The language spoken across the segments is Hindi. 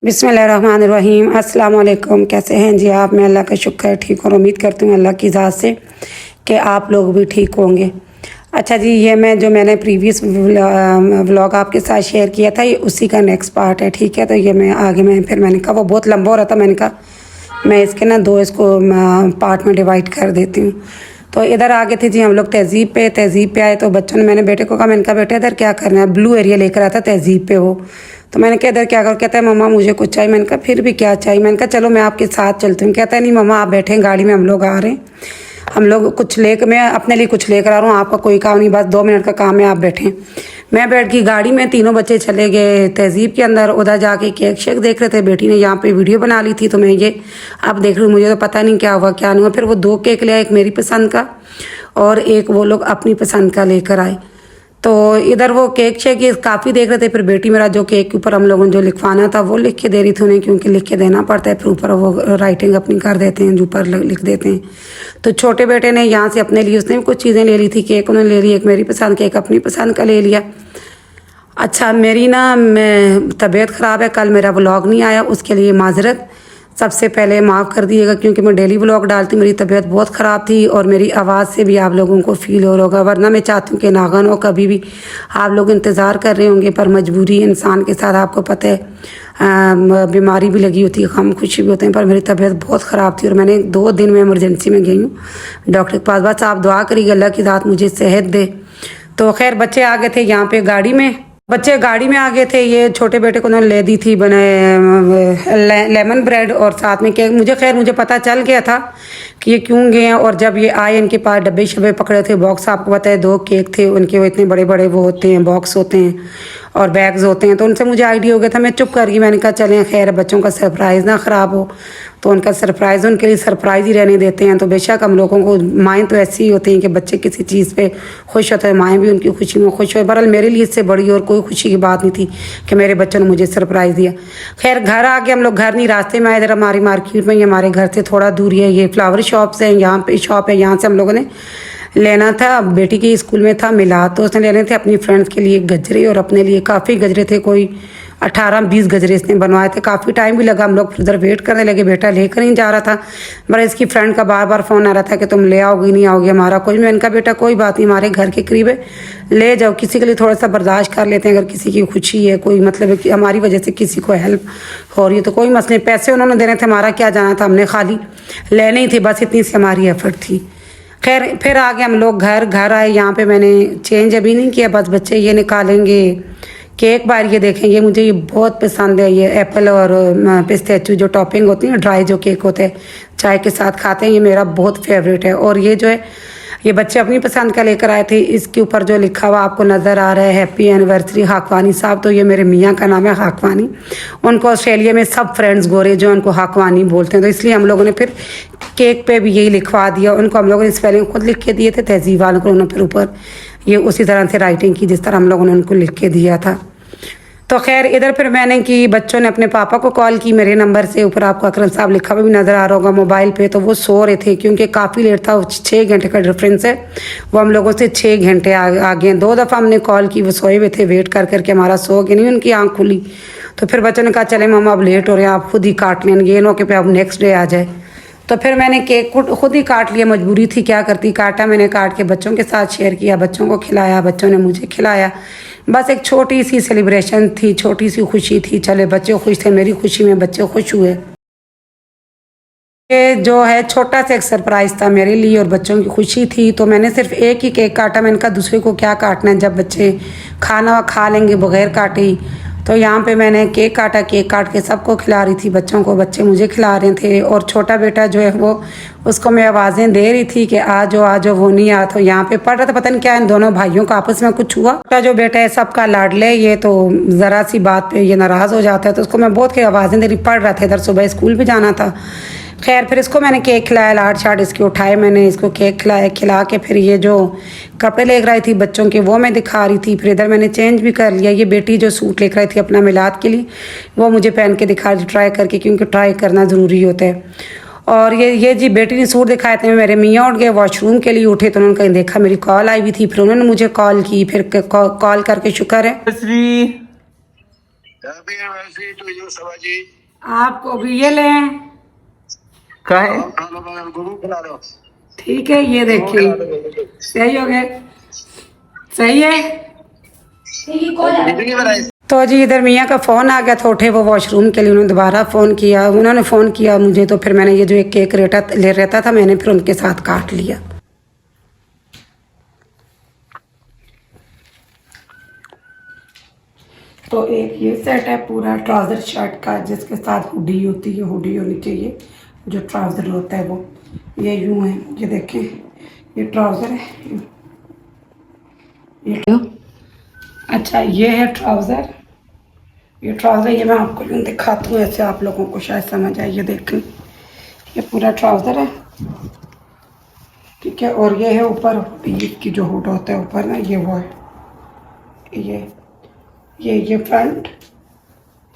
बिस्मिल्लाहिर्रहमानिर्रहीम। अस्सलाम वालेकुम। कैसे हैं जी आप? मैं अल्लाह का शुक्र है ठीक और उम्मीद करती हूँ अल्लाह की ज़ात से कि आप लोग भी ठीक होंगे। अच्छा जी, ये मैंने प्रीवियस व्लॉग आपके साथ शेयर किया था, ये उसी का नेक्स्ट पार्ट है। ठीक है, तो ये मैंने कहा वो बहुत लंबा हो रहा था, मैंने कहा मैं इसके ना दो इसको पार्ट में डिवाइड कर देती हूँ। तो इधर आ गए थे जी हम लोग तहज़ीब पे आए तो बच्चों ने, मैंने बेटे को कहा, मैंने कहा बेटे इधर क्या करना है, ब्लू एरिया लेकर आया था तहज़ीब पे वो। तो मैंने कहा इधर क्या कर, कहता है मम्मा मुझे कुछ चाहिए। मैंने कहा फिर भी क्या चाहिए? मैंने कहा चलो मैं आपके साथ चलती हूँ। कहता है नहीं मम्मा आप बैठे गाड़ी में, हम लोग आ रहे हैं, हम लोग कुछ लेकर, मैं अपने लिए कुछ लेकर आ रहा हूँ, आपका कोई काम नहीं, बस 2 मिनट का काम है, आप बैठें। मैं बैठ गई गाड़ी में, तीनों बच्चे चले गए तहज़ीब के अंदर। उधर जाके केक शेक देख रहे थे, बेटी ने यहाँ पे वीडियो बना ली थी, तो मैं ये अब देख रही हूँ, मुझे तो पता नहीं क्या हुआ क्या नहीं हुआ। फिर वो 2 केक ले आए, एक मेरी पसंद का और एक वो लोग अपनी पसंद का लेकर आए। तो इधर वो केक शेक ये काफ़ी देख रहे थे। फिर बेटी मेरा जो केक के ऊपर हम लोगों ने जो लिखवाना था वो लिख के दे रही थी उन्हें, क्योंकि लिख के देना पड़ता है, फिर ऊपर वो राइटिंग अपनी कर देते हैं, जो ऊपर लिख देते हैं। तो छोटे बेटे ने यहाँ से अपने लिए, उसने भी कुछ चीज़ें ले ली थी, केक उन्होंने ले ली, एक मेरी पसंद का एक अपनी पसंद का ले लिया। अच्छा, मेरी ना तबीयत ख़राब है, कल मेरा व्लॉग नहीं आया, उसके लिए माजरत सबसे पहले माफ़ कर दिएगा, क्योंकि मैं डेली व्लॉग डालती हूँ। मेरी तबीयत बहुत ख़राब थी और मेरी आवाज़ से भी आप लोगों को फ़ील हो रहा होगा, वरना मैं चाहती हूँ कि नागन हो, कभी भी आप लोग इंतज़ार कर रहे होंगे, पर मजबूरी इंसान के साथ, आपको पता है बीमारी भी लगी होती है, गम खुशी भी होते हैं, पर मेरी तबीयत बहुत ख़राब थी और मैंने 2 दिन में इमरजेंसी में गई हूँ डॉक्टर के पास। बस आप दुआ करिए अल्लाह की ज़ात मुझे सेहत दे। तो खैर बच्चे आ गए थे यहाँ पे गाड़ी में, बच्चे गाड़ी में आ गए थे। ये छोटे बेटे को उन्होंने ले दी थी बनाए लेमन ब्रेड और साथ में केक। मुझे पता चल गया था कि ये क्यों गए हैं, और जब ये आए इनके पास डब्बे शब्बे पकड़े थे, बॉक्स, आपको पता है 2 केक थे उनके, वो इतने बड़े बड़े वो होते हैं, बॉक्स होते हैं और बैग्स होते हैं। तो उनसे मुझे आइडिया हो गया था, मैं चुप कर गई, मैंने कहा चलें खैर बच्चों का सरप्राइज़ ना ख़राब हो, तो उनका सरप्राइज़ उनके लिए सरप्राइज़ ही रहने देते हैं। तो बेशक हम लोगों को, माएँ तो ऐसी ही होती हैं कि बच्चे किसी चीज़ पे खुश होते हैं, माएँ भी उनकी खुशी में खुश हो। बहरहाल मेरे लिए इससे बड़ी और कोई खुशी की बात नहीं थी कि मेरे बच्चों ने मुझे सरप्राइज़ दिया। खैर घर आ गए हम लोग, घर नहीं रास्ते में आए, इधर हमारी मार्केट में ही, हमारे घर से थोड़ा दूर है, ये फ्लावर शॉप्स हैं, यहाँ पे शॉप है, यहाँ से हम लोगों ने लेना था। बेटी के स्कूल में था मिला, तो उसने लेने थे अपनी फ्रेंड्स के लिए गजरे और अपने लिए काफ़ी गजरे थे, कोई 18-20 गजरे इसने बनवाए थे। काफ़ी टाइम भी लगा, हम लोग उधर वेट करने लगे, बेटा लेकर नहीं जा रहा था, मगर इसकी फ्रेंड का बार बार फ़ोन आ रहा था कि तुम ले आओगी नहीं आओगी हमारा कोई। मैंने कहा बेटा कोई बात नहीं, हमारे घर के करीब है, ले जाओ, किसी के लिए थोड़ा सा बर्दाश्त कर लेते हैं, अगर किसी की खुशी है, कोई मतलब है कि हमारी वजह से किसी को हेल्प हो रही है तो कोई मसले। पैसे उन्होंने देने थे, हमारा क्या जाना था, हमने खाली लेने ही थे, बस इतनी सी हमारी एफर्ट थी। खैर फिर आ गए हम लोग घर आए। यहाँ पे मैंने चेंज अभी नहीं किया, बस बच्चे ये निकालेंगे केक बार, ये देखेंगे, मुझे ये बहुत पसंद है, ये एप्पल और पिस्ताचियो जो टॉपिंग होती है, ड्राई जो केक होते हैं चाय के साथ खाते हैं, ये मेरा बहुत फेवरेट है। और ये जो है ये बच्चे अपनी पसंद का लेकर आए थे, इसके ऊपर जो लिखा हुआ आपको नज़र आ रहा है हैप्पी एनिवर्सरी हाकवानी साहब, तो ये मेरे मियाँ का नाम है हाकवानी, उनको ऑस्ट्रेलिया में सब फ्रेंड्स गोरे जो उनको हाकवानी बोलते हैं, तो इसलिए हम लोगों ने फिर केक पे भी यही लिखवा दिया। उनको हम लोगों ने स्पेलिंग खुद लिख के दिए थे, तहजीब वालों को, उन्होंने फिर ऊपर ये उसी तरह से राइटिंग की जिस तरह हम लोगों ने उनको लिख के दिया था। तो खैर इधर फिर मैंने की, बच्चों ने अपने पापा को कॉल की मेरे नंबर से, ऊपर आपको अकरम साहब लिखा हुआ भी नज़र आ रहा होगा मोबाइल पे, तो वो सो रहे थे क्योंकि काफ़ी लेट था, 6 घंटे का डिफरेंस है, वो हम लोगों से 6 घंटे आगे हैं। 2 दफ़ा हमने कॉल की, वो सोए हुए थे, वेट कर करके हमारा सो गए नहीं, उनकी आँख खुली। तो फिर बच्चों ने कहा चले मम्मा अब लेट हो रहे हैं, आप खुद ही काट लें, ये नो कि अब नेक्स्ट डे आ जाए। तो फिर मैंने केक खुद ही काट लिया, मजबूरी थी, क्या करती, काटा मैंने, काट के बच्चों के साथ शेयर किया, बच्चों को खिलाया, बच्चों ने मुझे खिलाया। बस एक छोटी सी सेलिब्रेशन थी, छोटी सी खुशी थी, चले बच्चे खुश थे, मेरी खुशी में बच्चे खुश हुए। ये जो है छोटा सा एक सरप्राइज़ था मेरे लिए और बच्चों की खुशी थी, तो मैंने सिर्फ एक ही केक काटा। मैंने कहा दूसरे को क्या काटना है, जब बच्चे खाना खा लेंगे बगैर काटे ही। तो यहाँ पे मैंने केक काटा, केक काट के सबको खिला रही थी, बच्चों को, बच्चे मुझे खिला रहे थे। और छोटा बेटा जो है वो, उसको मैं आवाज़ें दे रही थी कि आ जाओ वो नहीं आ। तो यहाँ पे पढ़ रहा था, पता नहीं क्या इन दोनों भाइयों का आपस में कुछ हुआ। छोटा जो बेटा है सबका लाडले, ये तो ज़रा सी बात पे ये नाराज़ हो जाता है, तो उसको मैं बहुत आवाज़ें दे रही, पढ़ रहा था, इधर सुबह स्कूल भी जाना था। खैर फिर इसको मैंने केक खिलाया, लाड शाड इसके उठाए, मैंने इसको केक खिलाया, खिला के फिर ये जो कपड़े लेकर आई थी बच्चों के वो मैं दिखा रही थी। फिर इधर मैंने चेंज भी कर लिया, ये बेटी जो सूट लेकर आई थी अपना मिलाद के लिए, वो मुझे पहन के दिखा रही, ट्राई करके, क्योंकि ट्राई करना ज़रूरी होता है। और ये जी बेटी ने सूट दिखाए थे, मेरे मियाँ उठ गए वॉशरूम के लिए, उठे तो उन्होंने कहीं देखा मेरी कॉल आई हुई थी, फिर उन्होंने मुझे कॉल की, फिर कॉल करके शुक्र है वैसे तो यो सवा जी आपको भी ये लें? का है गुरु खिला दो। ठीक है, ये देखिए सही हो गए, सही है। कितनी बनाई? तो जी इधर मियाँ का फ़ोन आ गया था, उठे वो वॉशरूम के लिए, उन्होंने दोबारा फ़ोन किया, उन्होंने फ़ोन किया मुझे, तो फिर मैंने ये जो एक केक रहता था मैंने फिर उनके साथ काट लिया। तो एक ये सेट है पूरा ट्राउज़र शर्ट का, जिसके साथ हुडी होती है, हुडी होनी चाहिए, जो ट्राउज़र होता है वो ये यूँ है, ये देखें ये ट्राउज़र है ये। अच्छा ये है ट्राउज़र, ये ट्राउज़र, ये मैं आपको यूँ दिखाती हूँ ऐसे आप लोगों को शायद समझ आए। ये देखें ये पूरा ट्राउज़र है, ठीक है। और ये है ऊपर हुडी की जो हुड होता है ऊपर ना, ये वो है, ये फ्रंट,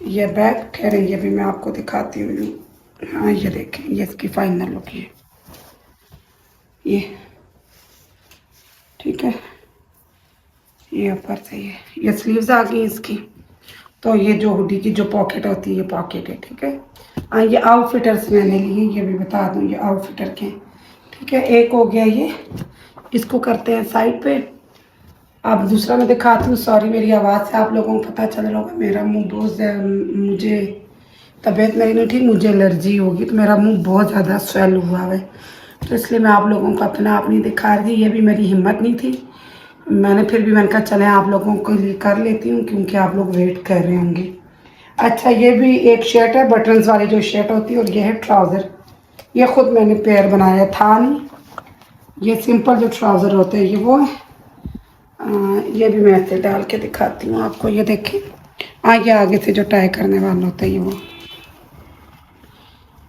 ये बैक। ठहरे ये भी मैं आपको दिखाती हूँ। हाँ ये देखें, ये इसकी फाइनल लुक है ये, ठीक है। ये ऊपर से ये स्लीव्स आ गई इसकी। तो ये जो हुडी की जो पॉकेट होती है, ये पॉकेट है, ठीक है। हाँ ये आउटफिटर्स मैंने लिए, ये भी बता दूँ, ये आउटफिटर के, ठीक है। एक हो गया ये, इसको करते हैं साइड पे। अब दूसरा मैं दिखाती हूँ। सॉरी मेरी आवाज़ से आप लोगों को पता चल रहा होगा, मेरा मुंह बहुत, मुझे तबीयत मेरी नहीं ठीक, मुझे एलर्जी होगी, तो मेरा मुंह बहुत ज़्यादा स्वेल हुआ है, तो इसलिए मैं आप लोगों को अपना आप नहीं दिखा रही थी। ये भी मेरी हिम्मत नहीं थी, मैंने फिर भी मैंने कहा चले आप लोगों को लिए कर लेती हूँ, क्योंकि आप लोग वेट कर रहे होंगे। अच्छा ये भी एक शर्ट है, बटन्स वाली जो शर्ट होती है, और ये है ट्राउज़र। ये ख़ुद मैंने पेयर बनाया था नहीं, ये सिंपल जो ट्राउज़र होते हैं ये वो है। ये भी मैं ऐसे डाल के दिखाती हूँ आपको, ये देखें आगे से जो टाई करने वाला होता है ये वो।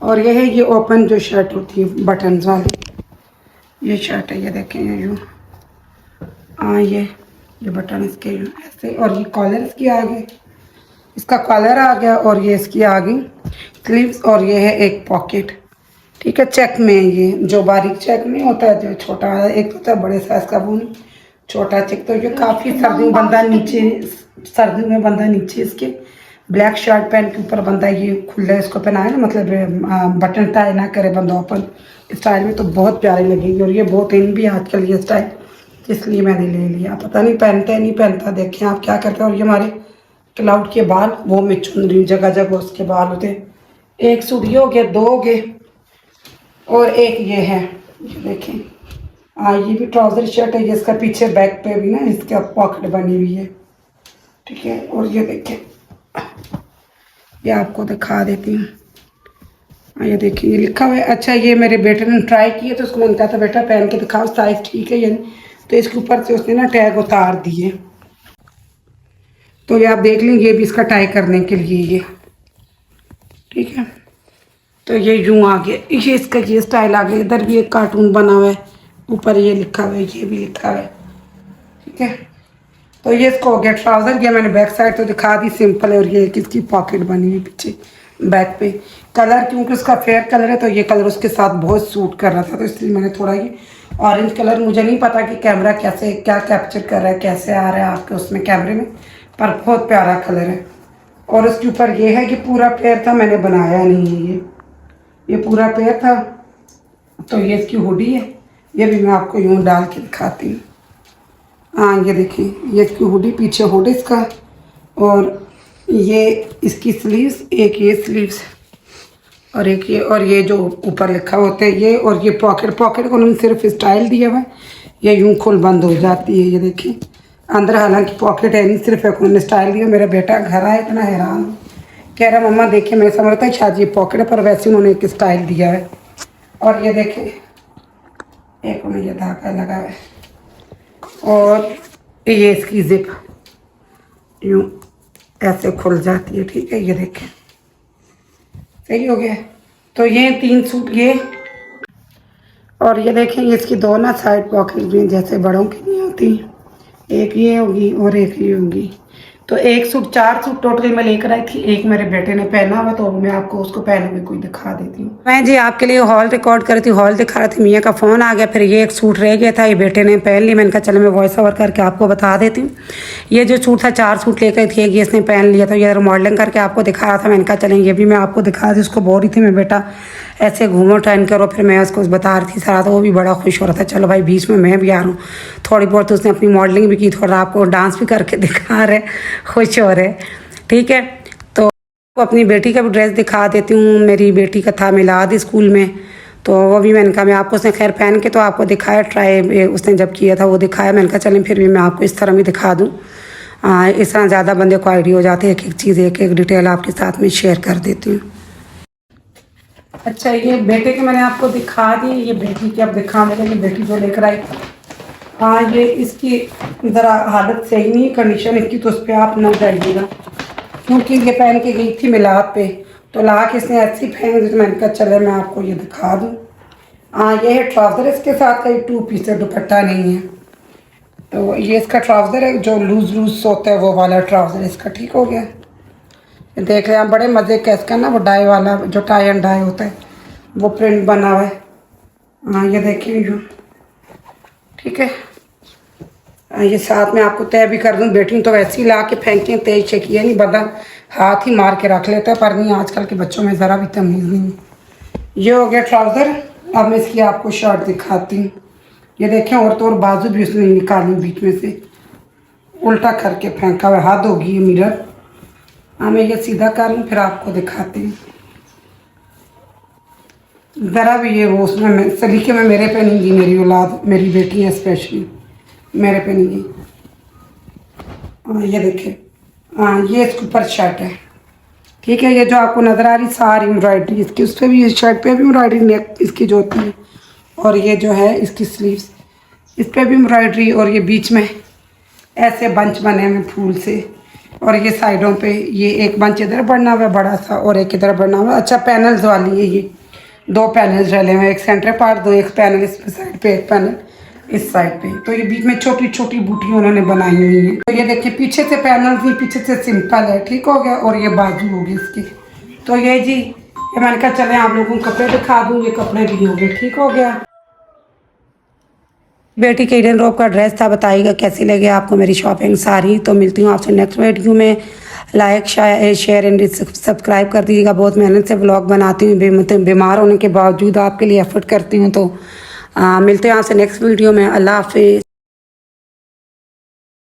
और ये है ये ओपन जो शर्ट होती है बटन्स वाली, ये शर्ट है, ये देखें ये यूँ। ये बटन इसके यूँ ऐसे, और ये कॉलर इसकी आगे, इसका कॉलर आ गया, और ये इसकी आगे स्लीव्स, और ये है एक पॉकेट, ठीक है। चेक में ये जो बारीक चेक नहीं होता है, जो छोटा एक होता है बड़े साइज का, वो छोटा चेक। तो ये काफ़ी सर्दी में बंदा नीचे, सर्दी में बंदा नीचे इसके ब्लैक शर्ट पैंट के ऊपर बंदा ये खुला इसको पहनाए ना, मतलब बटन टाई ना करे बंदा ओपन स्टाइल में, तो बहुत प्यारी लगेगी। और ये बहुत इन भी आजकल ये स्टाइल, इसलिए मैंने ले लिया। पता नहीं पहनता है नहीं पहनता, देखें आप क्या करते हैं। और ये हमारे क्लाउड के बाल, वो मैं चुन रही हूँ, जगह जगह उसके बाल होते। एक सूट ये हो गया, दो हो गए, और एक ये है, ये देखें। ये भी ट्राउज़र शर्ट है, इसका पीछे बैक पे भी ना इसका पॉकेट बनी हुई है, ठीक है। और ये देखें, ये आपको दिखा देती हूँ। ये देखिए ये लिखा हुआ है। अच्छा ये मेरे बेटे ने ट्राई किया, तो उसको मैंने कहा था बेटा पहन के दिखाओ साइज़ ठीक है या नहीं, तो इसके ऊपर से उसने ना टैग उतार दिए। तो ये आप देख लें, ये भी इसका टाई करने के लिए ये, ठीक है। तो ये यूँ आ गया, ये इसका ये स्टाइल आ गया। इधर भी एक कार्टून बना हुआ है, ऊपर ये लिखा हुआ है, ये भी लिखा हुआ है, ठीक है। तो ये इसको हो गया ट्राउज़र। ये मैंने बैक साइड तो दिखा दी सिंपल है, और ये किसकी पॉकेट बनी हुई पीछे बैक पे। कलर क्योंकि उसका फेयर कलर है, तो ये कलर उसके साथ बहुत सूट कर रहा था, तो इसलिए मैंने थोड़ा ये ऑरेंज कलर, मुझे नहीं पता कि कैमरा कैसे क्या कैप्चर कर रहा है, कैसे आ रहा है आपके उसमें कैमरे में, पर बहुत प्यारा कलर है। और उसके ऊपर ये है कि पूरा पेयर था, मैंने बनाया नहीं है, ये पूरा पेयर था। तो ये इसकी हुडी है, ये भी मैं आपको यूँ डाल के दिखाती हूँ। हाँ ये देखिए, ये इसकी हुडी, पीछे हुड इसका, और ये इसकी स्लीव्स, एक ये स्लीव्स, और एक ये, और ये जो ऊपर लिखा होता है ये, और ये पॉकेट को उन्होंने सिर्फ स्टाइल दिया हुआ है, ये यूँ खुल बंद हो जाती है, ये देखिए अंदर हालांकि पॉकेट है नहीं, सिर्फ एक उन्होंने स्टाइल दिया। मेरा बेटा घर आया इतना हैरान, कह रहा मम्मा देखिए, मैं समझता है शायद ये पॉकेट है, पर वैसे उन्होंने एक स्टाइल दिया है। और ये देखें एक में ये धागा लगा है, और ये इसकी जिप यूँ ऐसे खुल जाती है, ठीक है। ये देखें सही हो गया। तो ये 3 सूट ये, और ये देखें इसकी दो ना साइड पॉकेट भी जैसे बड़ों की नहीं होती, एक ये होगी और एक ये होगी। तो एक सूट 4 सूट टोटल मैं लेकर आई थी, एक मेरे बेटे ने पहना हुआ, तो मैं आपको उसको पहने हुए कोई दिखा देती हूँ। मैं जी आपके लिए हॉल रिकॉर्ड कर रही थी, हॉल दिखा रही थी, मियाँ का फ़ोन आ गया, फिर ये एक सूट रह गया था, ये बेटे ने पहन लिया। मैंने कहा चलो मैं वॉइस ओवर करके आपको बता देती हूँ। ये जो सूट था 4 सूट लेकर थी, ये इसने पहन लिया, तो ये मॉडलिंग करके आपको दिखा रहा था। मैंने कहा चलें ये भी मैं आपको दिखा दी। उसको बोल रही थी मैं बेटा ऐसे घूमो टर्न करो, फिर मैं उसको बता रही थी सारा, तो वो भी बड़ा खुश हो रहा था। चलो भाई बीच में मैं भी आ रहा हूँ, थोड़ी बहुत उसने अपनी मॉडलिंग भी की, थोड़ा आपको डांस भी करके दिखा रहे, खुश हो रहे। ठीक है, तो अपनी बेटी का भी ड्रेस दिखा देती हूँ। मेरी बेटी का था मिलाद स्कूल में, तो वो भी मैंने कहा मैं आपको उसने खैर पहन के तो आपको दिखाया, ट्राई उसने जब किया था वो दिखाया। मैंने कहा चलें फिर भी मैं आपको इस तरह भी दिखा दूँ, इस तरह ज़्यादा बंदे को आइडिया हो जाते हैं, एक एक चीज़ एक एक डिटेल आपके साथ में शेयर कर देती हूँ। अच्छा, ये बेटे के मैंने आपको दिखा दी, ये बेटी की अब दिखाने लगे, बेटी जो लेकर आई। हाँ, ये इसकी ज़रा हालत सही नहीं, कंडीशन इसकी, तो उस पर आप न जाइएगा, क्योंकि ये पहन के गई थी मिलाद पे, तो ला के इसने ऐसी पहन दी, तो मैंने कहा चले मैं आपको ये दिखा दूँ। हाँ, ये है ट्राउज़र इसके साथ का, ये 2 पीस है, दुपट्टा नहीं है। तो ये इसका ट्राउज़र है, जो लूज़ लूज़ होता है वो वाला ट्राउज़र इसका। ठीक हो गया, देख रहे हैं आप, बड़े मज़े का इसका ना, वो डाई वाला जो टाई एंड डाई होता है वो प्रिंट बना हुआ है। हाँ, ये देखिए यूँ, ठीक है। ये साथ में आपको तय भी कर दूँ, बेटी तो वैसे ही ला के फेंकती हैं, तेज शेकिए नहीं, बदन हाथ ही मार के रख लेते हैं, पर नहीं आजकल के बच्चों में ज़रा भी तमीज़ नहीं है। ये हो गया ट्राउज़र। अब मैं इसकी आपको शर्ट दिखाती हूँ। ये देखें, और तो और बाजू भी उसने निकाली बीच में से, उल्टा करके फेंका हुआ, हद होगी ये मिरर। हाँ, मैं ये सीधा कर लूँ फिर आपको दिखाती हूँ। ज़रा भी ये वो उसमें मैं सलीके में मेरे पे नहीं गई, मेरी औलाद, मेरी बेटी है स्पेशली, मेरे पे नहीं गई। हाँ, ये देखिए, हाँ ये इसके ऊपर शर्ट है। ठीक है, ये जो आपको नज़र आ रही सारी एम्ब्रॉयडरी इसकी, उस पर भी, इस शर्ट पे भी एम्ब्रॉयडरी, नेक इसकी जो होती है, और ये जो है इसकी स्लीव्स, इस पर भी एम्ब्रॉयडरी, और ये बीच में ऐसे बंच बने हुए फूल से, और ये साइडों पे ये एक बंच इधर बढ़ना हुआ बड़ा सा, और एक इधर बढ़ना हुआ। अच्छा, पैनल्स वाली है ये, 2 पैनल्स डले हुए, एक सेंटर पार्ट, 2 एक पैनल इस साइड पे, एक पैनल इस साइड पे। तो ये बीच में छोटी छोटी बूटियाँ उन्होंने बनाई हुई हैं। तो ये देखिए, पीछे से पैनल्स नहीं, पीछे से सिंपल है। ठीक हो गया, और ये बाजू होगी इसकी। तो ये जी, ये मैंने कहा चले आप लोगों को कपड़े दिखा दूँ, ये कपड़े भी हो गए। ठीक हो गया। बेटी के इंडियन रोब का ड्रेस था, बताइएगा कैसी लगे आपको मेरी शॉपिंग सारी। तो मिलती हूँ आपसे नेक्स्ट वीडियो में। लाइक शेयर एंड सब्सक्राइब कर दीजिएगा। बहुत मेहनत से व्लॉग बनाती हूँ, बीमार होने के बावजूद आपके लिए एफर्ट करती हूँ। तो मिलते हैं आपसे नेक्स्ट वीडियो में। अल्लाह हाफिज़।